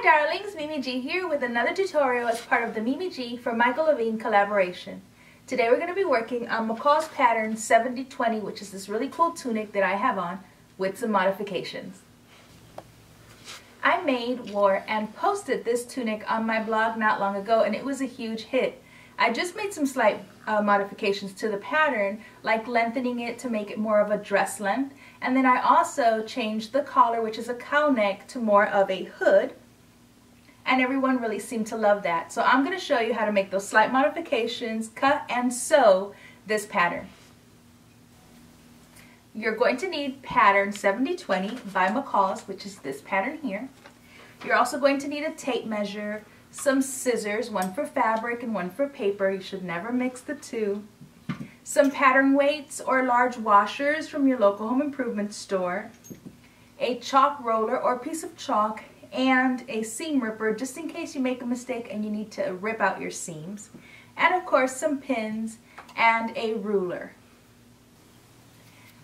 Hi darlings, Mimi G here with another tutorial as part of the Mimi G for Michael Levine collaboration. Today we're going to be working on McCall's pattern 7020, which is this really cool tunic that I have on with some modifications. I made, wore, and posted this tunic on my blog not long ago and it was a huge hit. I just made some slight modifications to the pattern, like lengthening it to make it more of a dress length, and then I also changed the collar, which is a cow neck, to more of a hood, and everyone really seemed to love that. So I'm going to show you how to make those slight modifications, cut and sew this pattern. You're going to need pattern 7020 by McCall's, which is this pattern here. You're also going to need a tape measure, some scissors, one for fabric and one for paper. You should never mix the two. Some pattern weights or large washers from your local home improvement store. A chalk roller or piece of chalk, and a seam ripper just in case you make a mistake and you need to rip out your seams. And of course some pins and a ruler.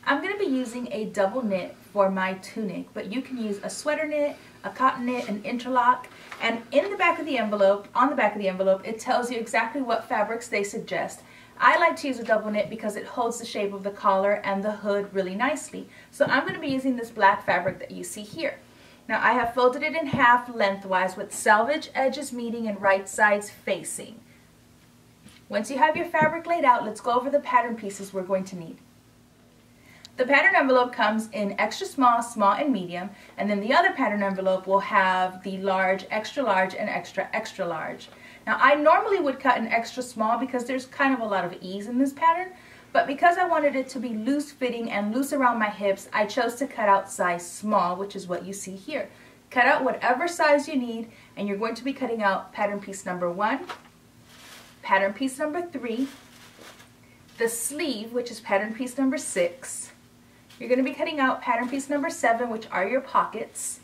I'm going to be using a double knit for my tunic, but you can use a sweater knit, a cotton knit, an interlock, and in the back of the envelope, on the back of the envelope, it tells you exactly what fabrics they suggest. I like to use a double knit because it holds the shape of the collar and the hood really nicely. So I'm going to be using this black fabric that you see here. Now I have folded it in half lengthwise with selvage edges meeting and right sides facing. Once you have your fabric laid out, let's go over the pattern pieces we're going to need. The pattern envelope comes in extra small, small, and medium, and then the other pattern envelope will have the large, extra large, and extra, extra large. Now I normally would cut an extra small because there's kind of a lot of ease in this pattern, but because I wanted it to be loose fitting and loose around my hips, I chose to cut out size small, which is what you see here. Cut out whatever size you need, and you're going to be cutting out pattern piece number 1, pattern piece number 3, the sleeve, which is pattern piece number 6, you're going to be cutting out pattern piece number 7, which are your pockets,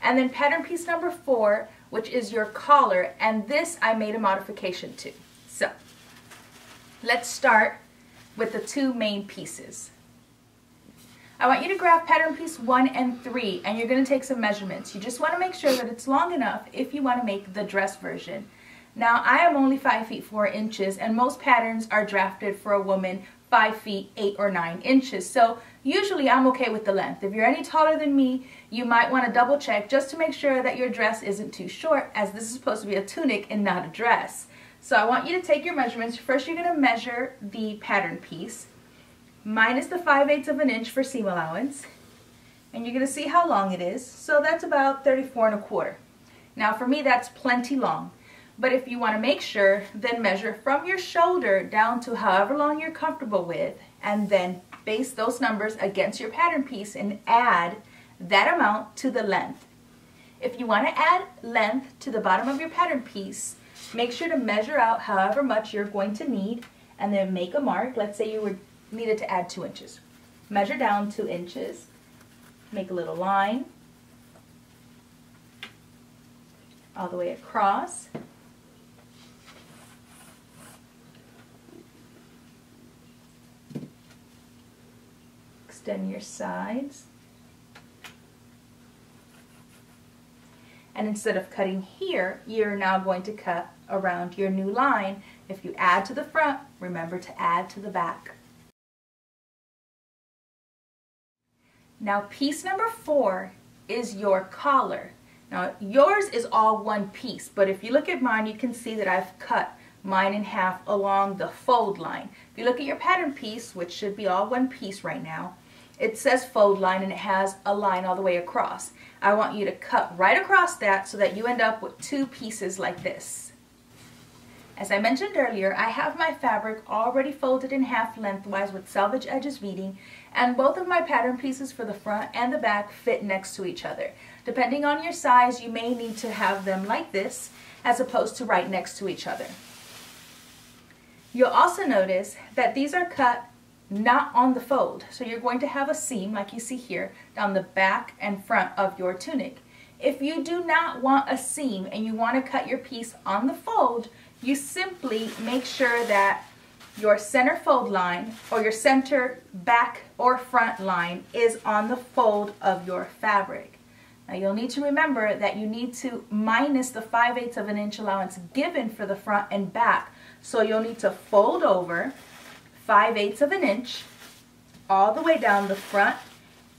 and then pattern piece number 4, which is your collar, and this I made a modification to. So let's start with the two main pieces. I want you to grab pattern piece 1 and 3, and you're going to take some measurements. You just want to make sure that it's long enough if you want to make the dress version. Now I am only 5 feet 4 inches, and most patterns are drafted for a woman 5 feet 8 or 9 inches. So usually I'm okay with the length. If you're any taller than me, you might want to double check just to make sure that your dress isn't too short, as this is supposed to be a tunic and not a dress. So I want you to take your measurements. First you're going to measure the pattern piece, minus the 5/8 of an inch for seam allowance, and you're going to see how long it is. So that's about 34 1/4. Now for me that's plenty long. But if you want to make sure, then measure from your shoulder down to however long you're comfortable with, and then base those numbers against your pattern piece and add that amount to the length. If you want to add length to the bottom of your pattern piece, make sure to measure out however much you're going to need and then make a mark. Let's say you needed to add 2 inches. Measure down 2 inches, make a little line all the way across. Extend your sides, and instead of cutting here, you're now going to cut around your new line. If you add to the front, remember to add to the back. Now piece number 4 is your collar. Now yours is all one piece, but if you look at mine, you can see that I've cut mine in half along the fold line. If you look at your pattern piece, which should be all one piece right now, it says fold line and it has a line all the way across. I want you to cut right across that so that you end up with 2 pieces like this. As I mentioned earlier, I have my fabric already folded in half lengthwise with selvage edges meeting, and both of my pattern pieces for the front and the back fit next to each other. Depending on your size, you may need to have them like this as opposed to right next to each other. You'll also notice that these are cut not on the fold. So you're going to have a seam like you see here down the back and front of your tunic. If you do not want a seam and you want to cut your piece on the fold, you simply make sure that your center fold line or your center back or front line is on the fold of your fabric. Now you'll need to remember that you need to minus the 5/8 of an inch allowance given for the front and back. So you'll need to fold over 5/8 of an inch all the way down the front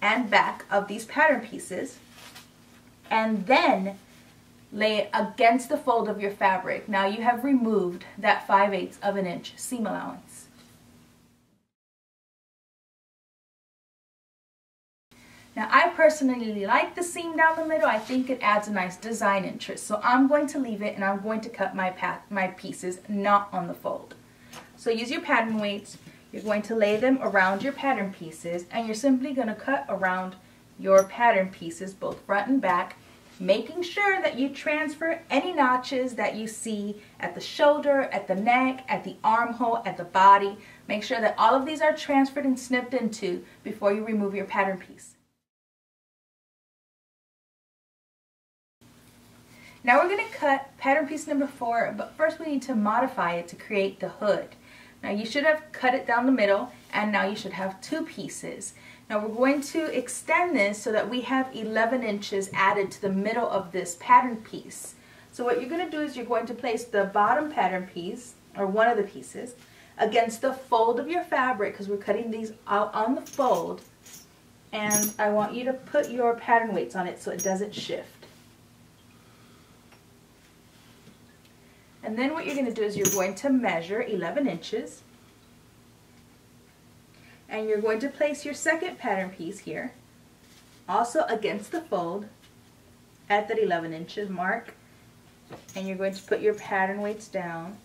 and back of these pattern pieces, and then lay it against the fold of your fabric. Now you have removed that 5/8 of an inch seam allowance. Now I personally like the seam down the middle. I think it adds a nice design interest. So I'm going to leave it and I'm going to cut my pieces not on the fold. So use your pattern weights. You're going to lay them around your pattern pieces and you're simply going to cut around your pattern pieces both front and back, making sure that you transfer any notches that you see at the shoulder, at the neck, at the armhole, at the body. Make sure that all of these are transferred and snipped into before you remove your pattern piece. Now we're going to cut pattern piece number 4, but first we need to modify it to create the hood. Now you should have cut it down the middle, and now you should have 2 pieces. Now we're going to extend this so that we have 11 inches added to the middle of this pattern piece. So what you're going to do is you're going to place the bottom pattern piece, or one of the pieces, against the fold of your fabric, because we're cutting these out on the fold, and I want you to put your pattern weights on it so it doesn't shift. And then what you're going to do is you're going to measure 11 inches. And you're going to place your second pattern piece here, also against the fold at that 11 inches mark. And you're going to put your pattern weights down.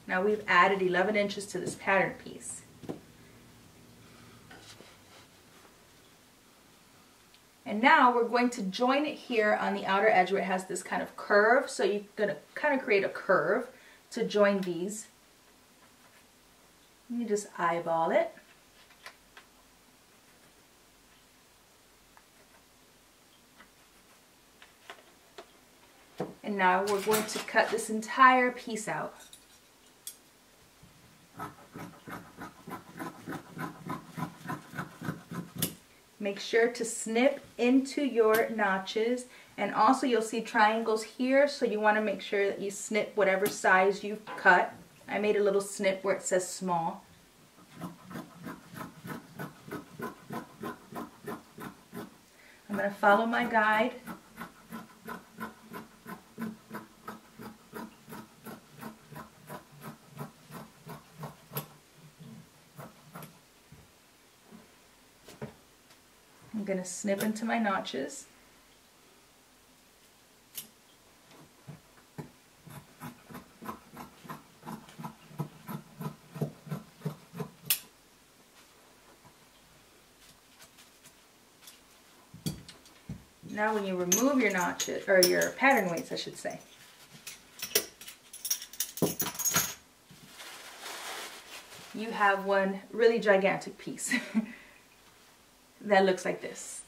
Now we've added 11 inches to this pattern piece. And now we're going to join it here on the outer edge where it has this kind of curve. So you're going to kind of create a curve to join these. You just eyeball it. And now we're going to cut this entire piece out. Make sure to snip into your notches, and also you'll see triangles here, so you want to make sure that you snip whatever size you've cut. I made a little snip where it says small. I'm going to follow my guide. I'm going to snip into my notches. Now when you remove your notches, or your pattern weights I should say, you have one really gigantic piece. That looks like this.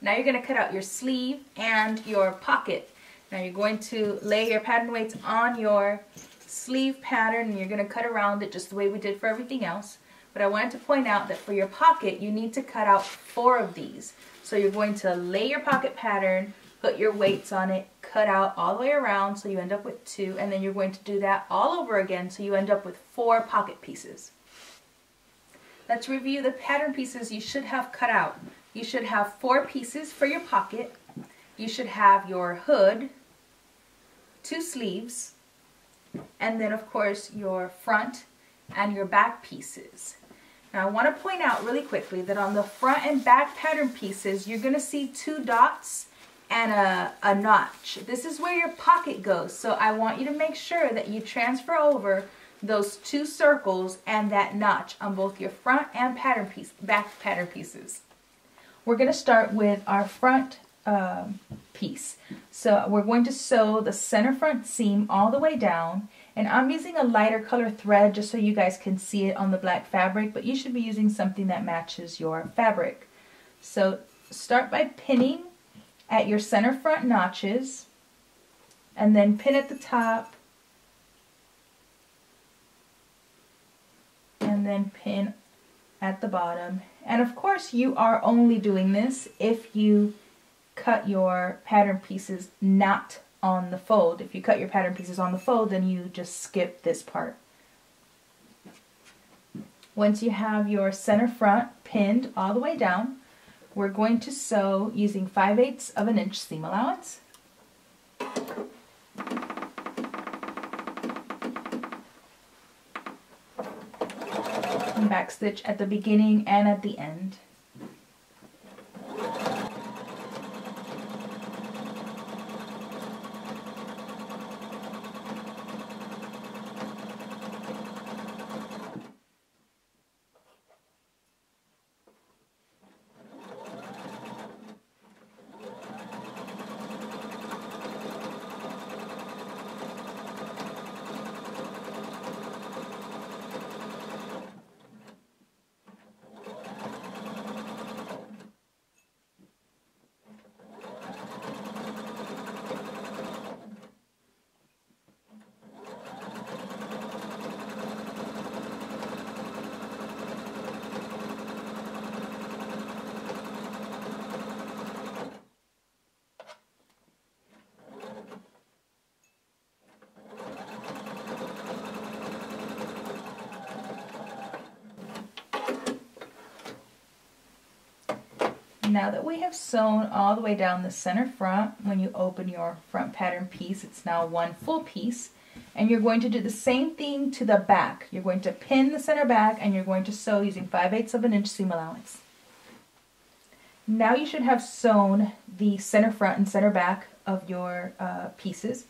Now you're going to cut out your sleeve and your pocket. Now you're going to lay your pattern weights on your sleeve pattern and you're going to cut around it just the way we did for everything else. But I wanted to point out that for your pocket you need to cut out 4 of these. So you're going to lay your pocket pattern, put your weights on it, cut out all the way around so you end up with 2, and then you're going to do that all over again so you end up with 4 pocket pieces. Let's review the pattern pieces you should have cut out. You should have 4 pieces for your pocket. You should have your hood, 2 sleeves, and then of course your front and your back pieces. Now I want to point out really quickly that on the front and back pattern pieces you're going to see 2 dots and a notch. This is where your pocket goes, so I want you to make sure that you transfer over those 2 circles and that notch on both your front and back pattern pieces. We're going to start with our front piece. So we're going to sew the center front seam all the way down, and I'm using a lighter color thread just so you guys can see it on the black fabric, but you should be using something that matches your fabric. So start by pinning at your center front notches and then pin at the top. And then pin at the bottom. And of course you are only doing this if you cut your pattern pieces not on the fold. If you cut your pattern pieces on the fold, then you just skip this part. Once you have your center front pinned all the way down, we're going to sew using 5/8 of an inch seam allowance. And back stitch at the beginning and at the end. Now that we have sewn all the way down the center front, when you open your front pattern piece, it's now one full piece. And you're going to do the same thing to the back. You're going to pin the center back and you're going to sew using 5/8 of an inch seam allowance. Now you should have sewn the center front and center back of your pieces.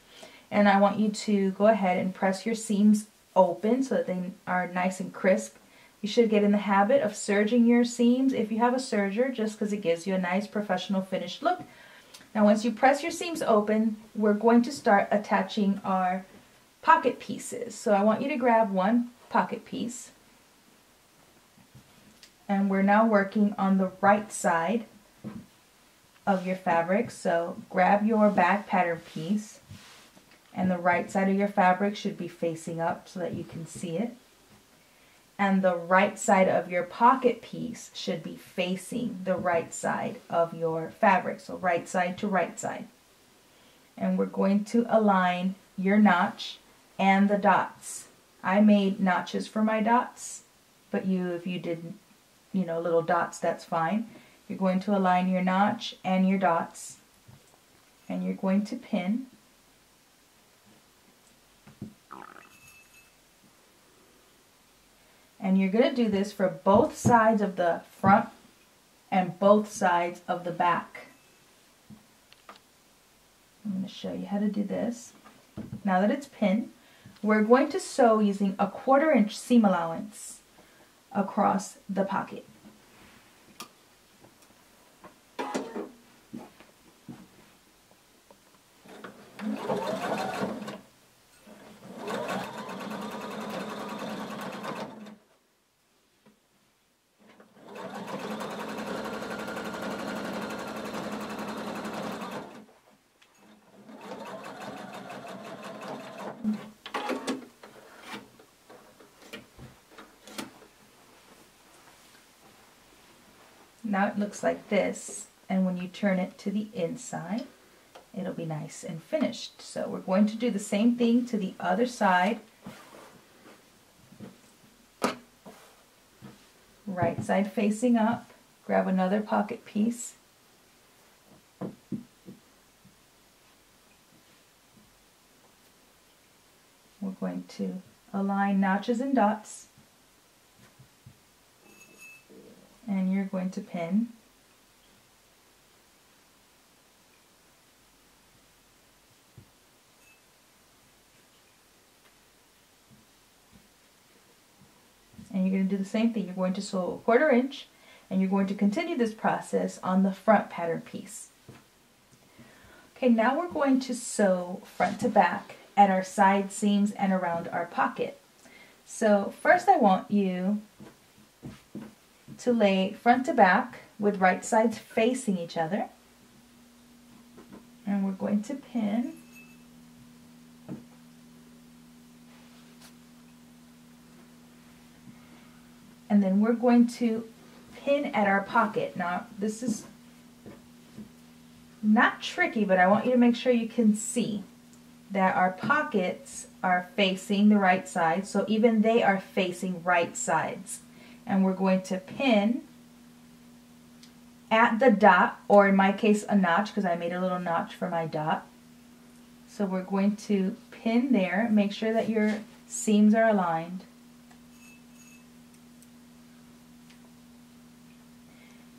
And I want you to go ahead and press your seams open so that they are nice and crisp. You should get in the habit of serging your seams if you have a serger, just because it gives you a nice professional finished look. Now once you press your seams open, we're going to start attaching our pocket pieces. So I want you to grab one pocket piece, and we're now working on the right side of your fabric. So grab your back pattern piece, and the right side of your fabric should be facing up so that you can see it. And the right side of your pocket piece should be facing the right side of your fabric. So right side to right side. And we're going to align your notch and the dots. I made notches for my dots, but if you did, little dots, that's fine. You're going to align your notch and your dots, and you're going to pin. And you're going to do this for both sides of the front and both sides of the back. I'm going to show you how to do this. Now that it's pinned, we're going to sew using a 1/4 inch seam allowance across the pocket. Now it looks like this, and when you turn it to the inside, it'll be nice and finished. So we're going to do the same thing to the other side. Right side facing up, grab another pocket piece. We're going to align notches and dots. And you're going to pin. And you're going to do the same thing. You're going to sew a 1/4 inch, and you're going to continue this process on the front pattern piece. Okay, now we're going to sew front to back at our side seams and around our pocket. So first I want you to lay front to back with right sides facing each other, and we're going to pin. And then we're going to pin at our pocket. Now, this is not tricky, but I want you to make sure you can see that our pockets are facing the right side, so even they are facing right sides. And we're going to pin at the dot, or in my case a notch, because I made a little notch for my dot. So we're going to pin there, make sure that your seams are aligned.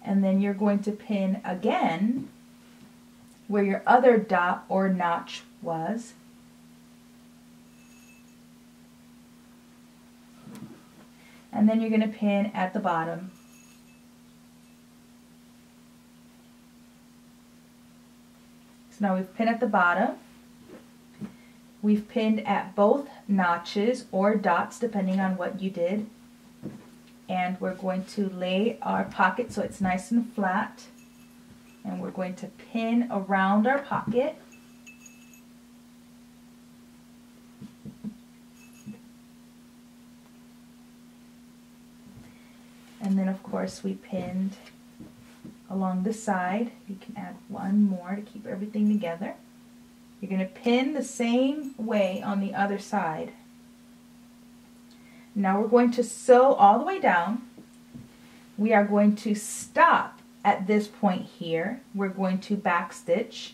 And then you're going to pin again where your other dot or notch was. And then you're going to pin at the bottom. So now we've pinned at the bottom. We've pinned at both notches or dots depending on what you did. And we're going to lay our pocket so it's nice and flat. And we're going to pin around our pocket. And then of course we pinned along the side. You can add one more to keep everything together. You're going to pin the same way on the other side. Now we're going to sew all the way down. We are going to stop at this point here. We're going to backstitch,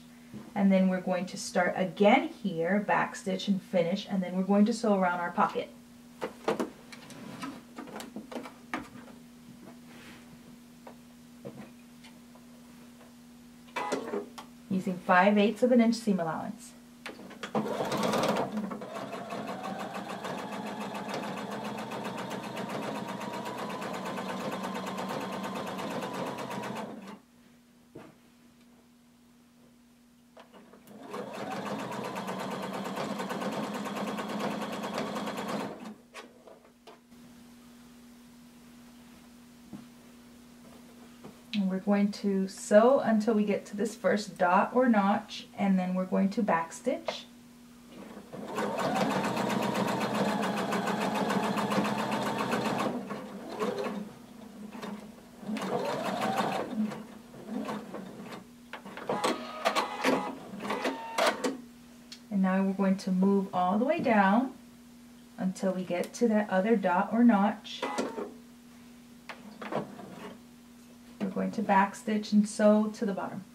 and then we're going to start again here, backstitch and finish, and then we're going to sew around our pocket. Using 5/8 of an inch seam allowance. And we're going to sew until we get to this first dot or notch, and then we're going to backstitch. And now we're going to move all the way down until we get to that other dot or notch. We're going to backstitch and sew to the bottom.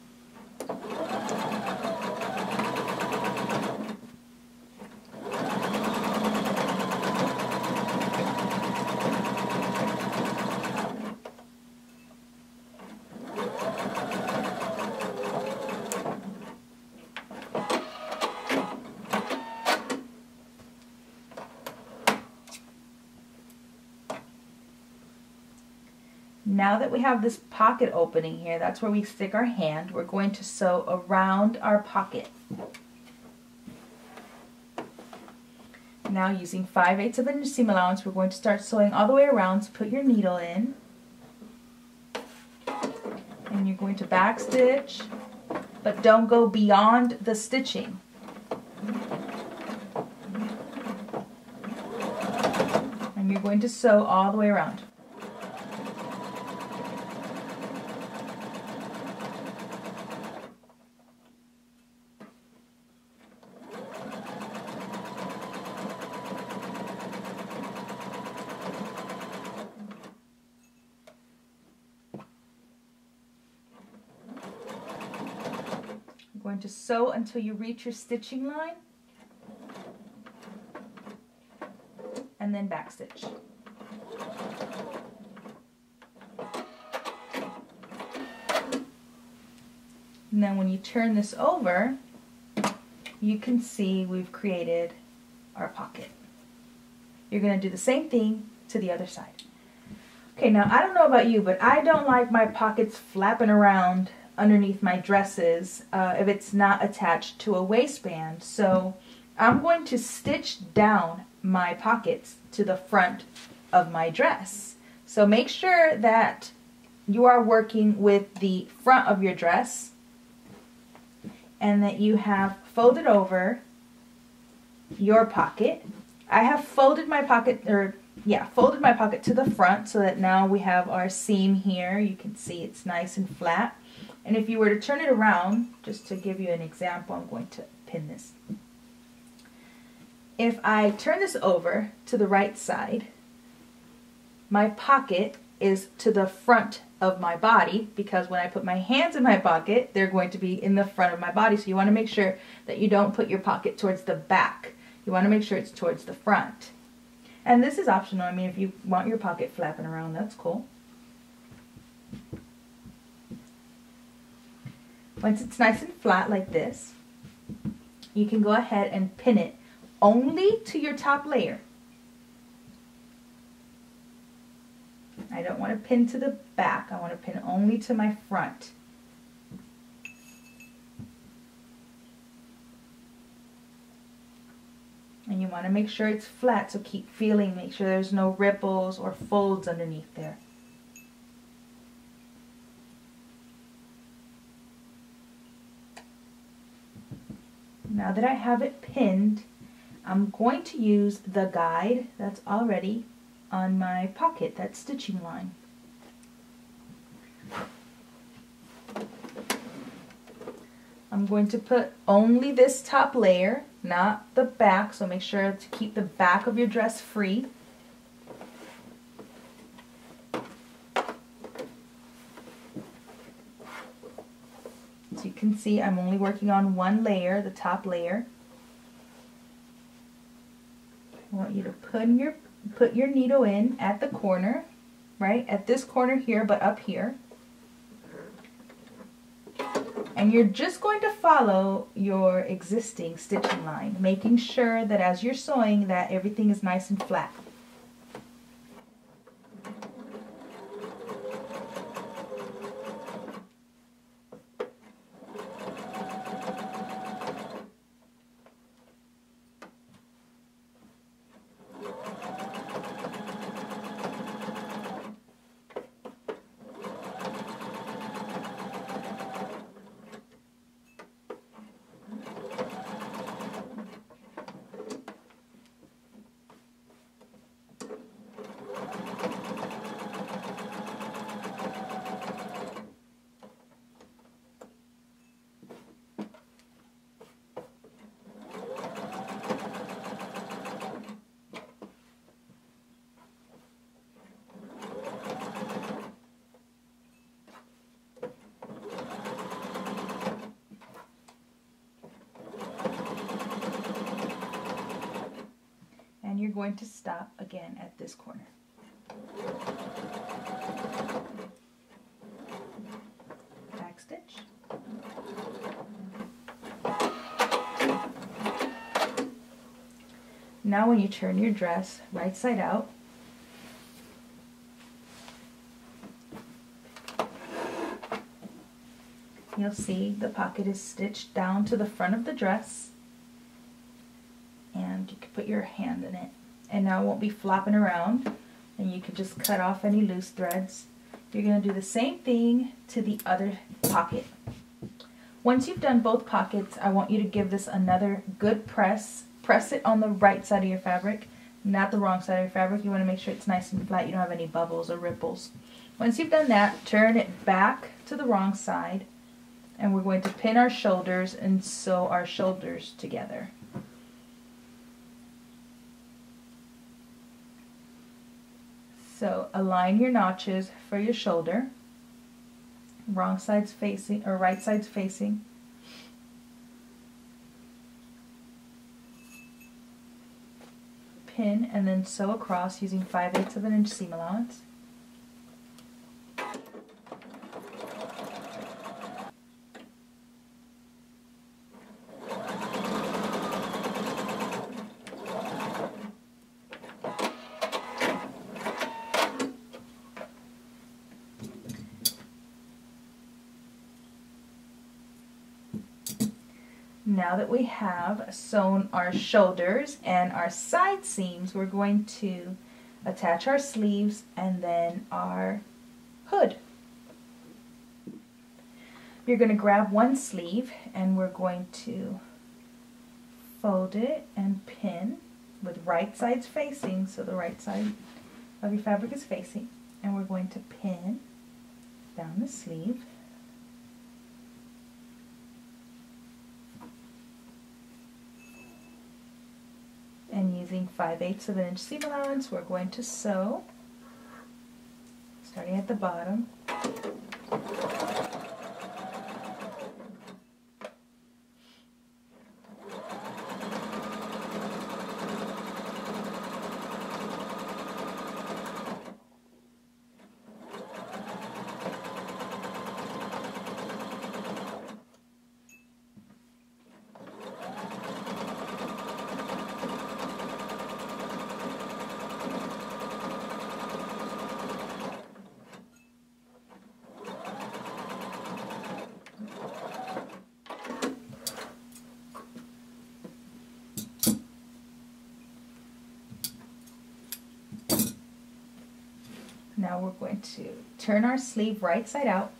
Now that we have this pocket opening here, that's where we stick our hand. We're going to sew around our pocket. Now using 5/8 of an inch seam allowance, we're going to start sewing all the way around. So put your needle in. And you're going to backstitch, but don't go beyond the stitching. And you're going to sew all the way around. Going to sew until you reach your stitching line, and then backstitch. And then when you turn this over, you can see we've created our pocket. You're going to do the same thing to the other side. Okay, now I don't know about you, but I don't like my pockets flapping around underneath my dresses if it's not attached to a waistband. So I'm going to stitch down my pockets to the front of my dress. So make sure that you are working with the front of your dress and that you have folded over your pocket. I have folded my pocket, or folded my pocket to the front so that now we have our seam here. You can see it's nice and flat. And if you were to turn it around, just to give you an example, I'm going to pin this. If I turn this over to the right side, my pocket is to the front of my body, because when I put my hands in my pocket, they're going to be in the front of my body. So you want to make sure that you don't put your pocket towards the back. You want to make sure it's towards the front. And this is optional. I mean, if you want your pocket flapping around, that's cool. Once it's nice and flat like this, you can go ahead and pin it only to your top layer. I don't want to pin to the back. I want to pin only to my front. And you want to make sure it's flat, so keep feeling, make sure there's no ripples or folds underneath there. Now that I have it pinned, I'm going to use the guide that's already on my pocket, that stitching line. I'm going to put only this top layer, not the back, so make sure to keep the back of your dress free. As you can see, I'm only working on one layer, the top layer. I want you to put your needle in at the corner, right? At this corner here, but up here. And you're just going to follow your existing stitching line, making sure that as you're sewing that everything is nice and flat. And you're going to stop again at this corner. Back stitch. Now when you turn your dress right side out, you'll see the pocket is stitched down to the front of the dress. And you can put your hand in it, and now it won't be flopping around, and you can just cut off any loose threads. You're going to do the same thing to the other pocket. Once you've done both pockets, I want you to give this another good press. Press it on the right side of your fabric, not the wrong side of your fabric. You want to make sure it's nice and flat, you don't have any bubbles or ripples. Once you've done that, turn it back to the wrong side, and we're going to pin our shoulders and sew our shoulders together. So align your notches for your shoulder, wrong side's facing, or right side's facing. Pin and then sew across using 5/8 of an inch seam allowance. Now that we have sewn our shoulders and our side seams, we're going to attach our sleeves and then our hood. You're going to grab one sleeve and we're going to fold it and pin with right sides facing, so the right side of your fabric is facing, and we're going to pin down the sleeve. And using 5/8 of an inch seam allowance, we're going to sew, starting at the bottom. Now we're going to turn our sleeve right side out,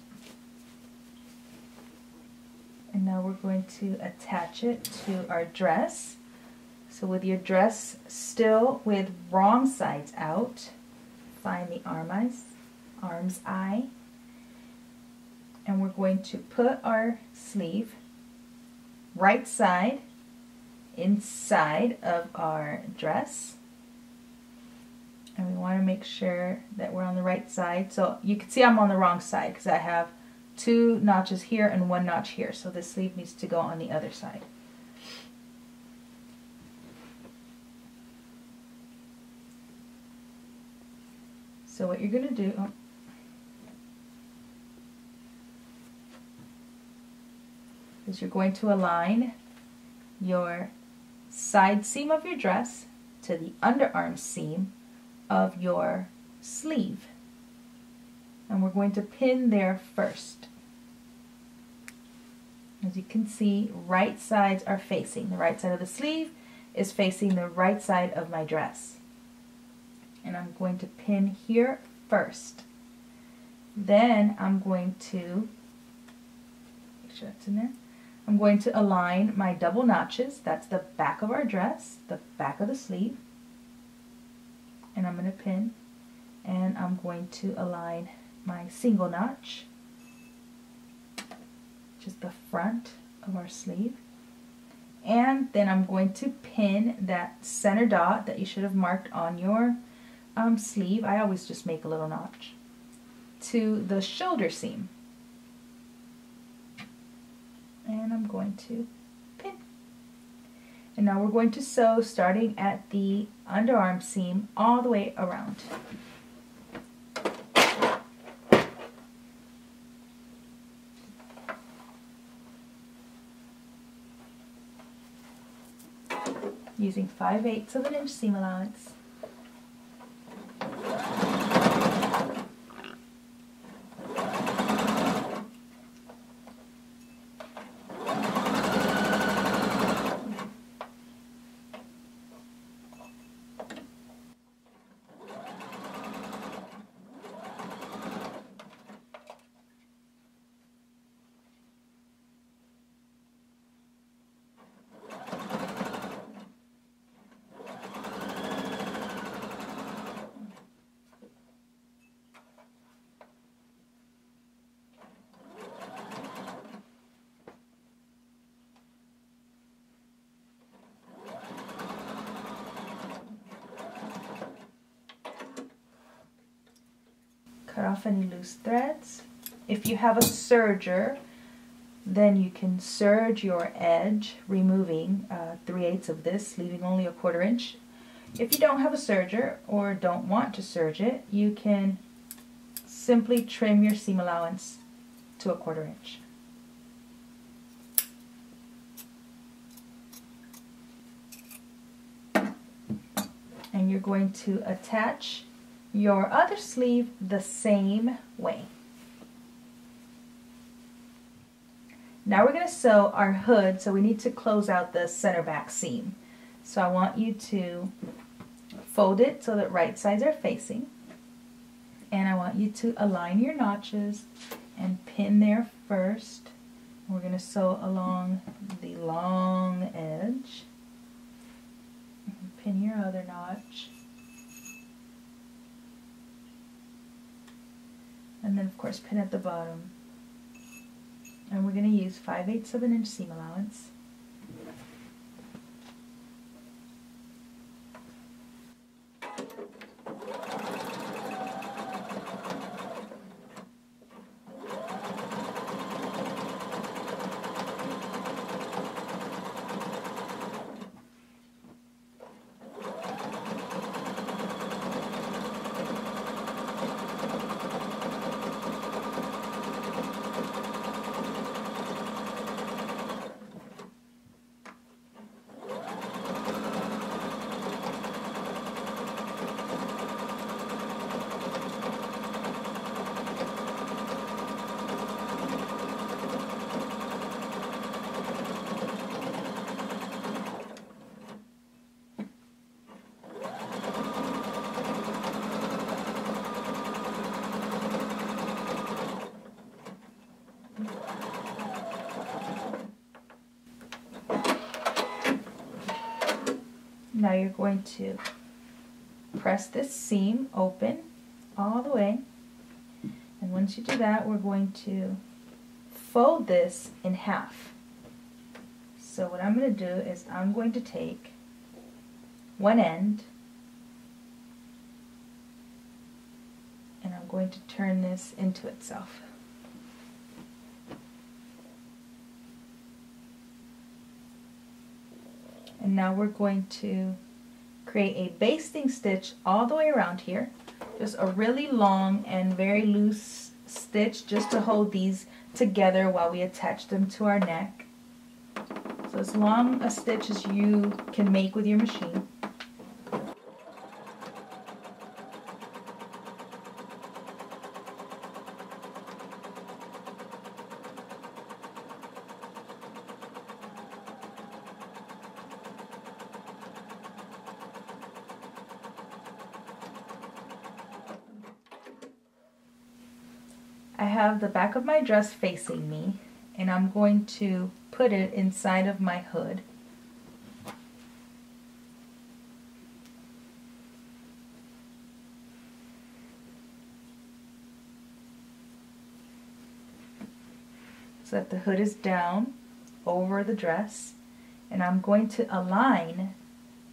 and now we're going to attach it to our dress. So with your dress still with wrong sides out, find the arm's eye, and we're going to put our sleeve right side inside of our dress. And we want to make sure that we're on the right side. So you can see I'm on the wrong side because I have 2 notches here and 1 notch here. So this sleeve needs to go on the other side. So what you're going to do is you're going to align your side seam of your dress to the underarm seam of your sleeve, and we're going to pin there first. As you can see, right sides are facing. The right side of the sleeve is facing the right side of my dress, and I'm going to pin here first. Then I'm going to make sure that's in there. I'm going to align my double notches. That's the back of our dress, the back of the sleeve. And I'm going to pin, and I'm going to align my single notch, which is the front of our sleeve. And then I'm going to pin that center dot that you should have marked on your sleeve. I always just make a little notch to the shoulder seam. And I'm going to pin. And now we're going to sew starting at the underarm seam all the way around. Using 5/8 of an inch seam allowance. Cut off any loose threads. If you have a serger, then you can serge your edge, removing 3/8 of this, leaving only a 1/4 inch. If you don't have a serger or don't want to serge it, you can simply trim your seam allowance to a 1/4 inch. And you're going to attach your other sleeve the same way. Now we're going to sew our hood, so we need to close out the center back seam. So I want you to fold it so that right sides are facing, and I want you to align your notches and pin there first. We're going to sew along the long edge. pin your other notch. And then of course pin at the bottom. And we're going to use 5/8 of an inch seam allowance. Now you're going to press this seam open all the way, and once you do that, we're going to fold this in half. So what I'm going to do is I'm going to take one end and I'm going to turn this into itself. And now we're going to create a basting stitch all the way around here. Just a really long and very loose stitch just to hold these together while we attach them to our neck. So as long a stitch as you can make with your machine. I have the back of my dress facing me, and I'm going to put it inside of my hood. So that the hood is down over the dress, and I'm going to align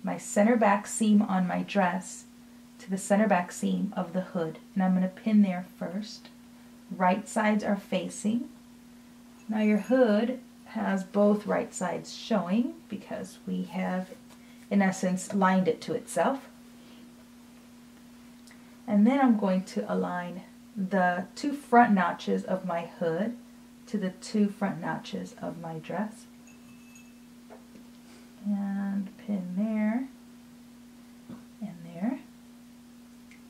my center back seam on my dress to the center back seam of the hood, and I'm going to pin there first. Right sides are facing. Now your hood has both right sides showing because we have, in essence, lined it to itself. And then I'm going to align the two front notches of my hood to the two front notches of my dress. And pin there and there.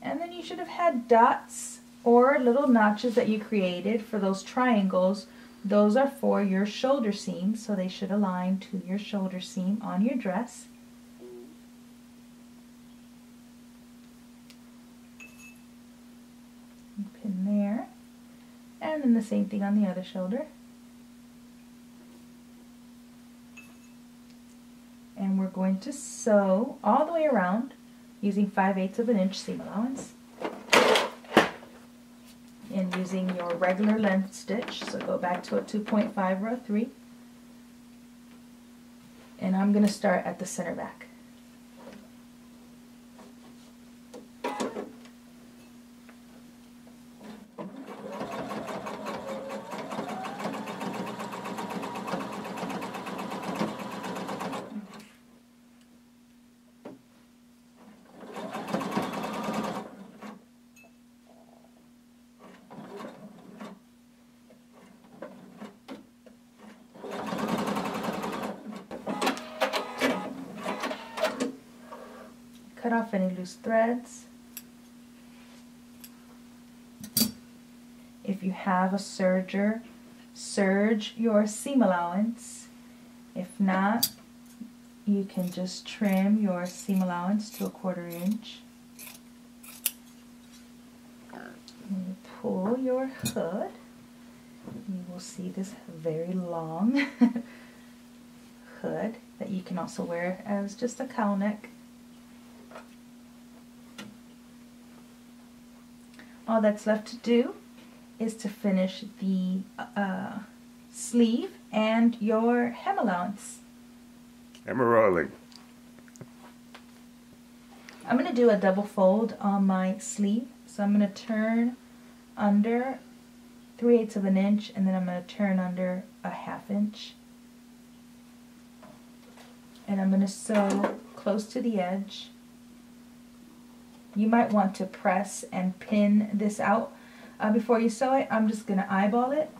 And then you should have had dots or little notches that you created for those triangles. Those are for your shoulder seam, so they should align to your shoulder seam on your dress. Pin there, and then the same thing on the other shoulder. And we're going to sew all the way around using 5/8 of an inch seam allowance. And using your regular length stitch, so go back to a 2.5 or a 3. And I'm going to start at the center back. Cut off any loose threads. If you have a serger, serge your seam allowance. If not, you can just trim your seam allowance to a 1/4 inch. When you pull your hood, you will see this very long hood that you can also wear as just a cowl neck. All that's left to do is to finish the sleeve and your hem allowance. I'm rolling. I'm going to do a double fold on my sleeve. So I'm going to turn under 3/8 of an inch, and then I'm going to turn under a 1/2 inch. And I'm going to sew close to the edge. You might want to press and pin this out before you sew it. I'm just going to eyeball it.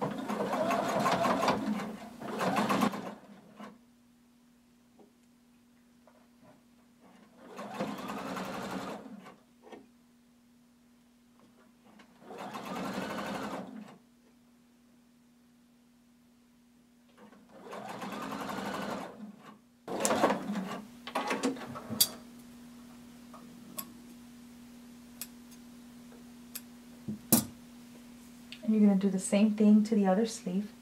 And you're going to do the same thing to the other sleeve.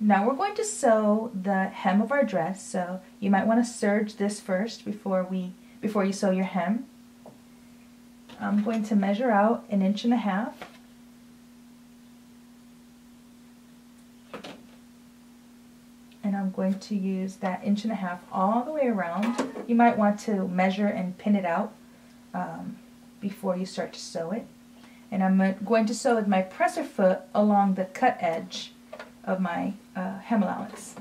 Now we're going to sew the hem of our dress, so you might want to serge this first before you sew your hem. I'm going to measure out 1.5 inches. And I'm going to use that 1.5 inches all the way around. You might want to measure and pin it out before you start to sew it. And I'm going to sew with my presser foot along the cut edge of my hem allowance.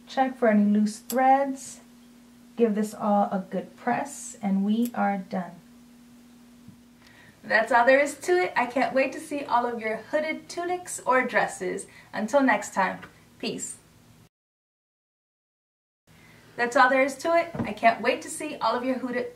Check for any loose threads. Give this all a good press, and we are done. That's all there is to it. I can't wait to see all of your hooded tunics or dresses. Until next time, peace. That's all there is to it. I can't wait to see all of your hooded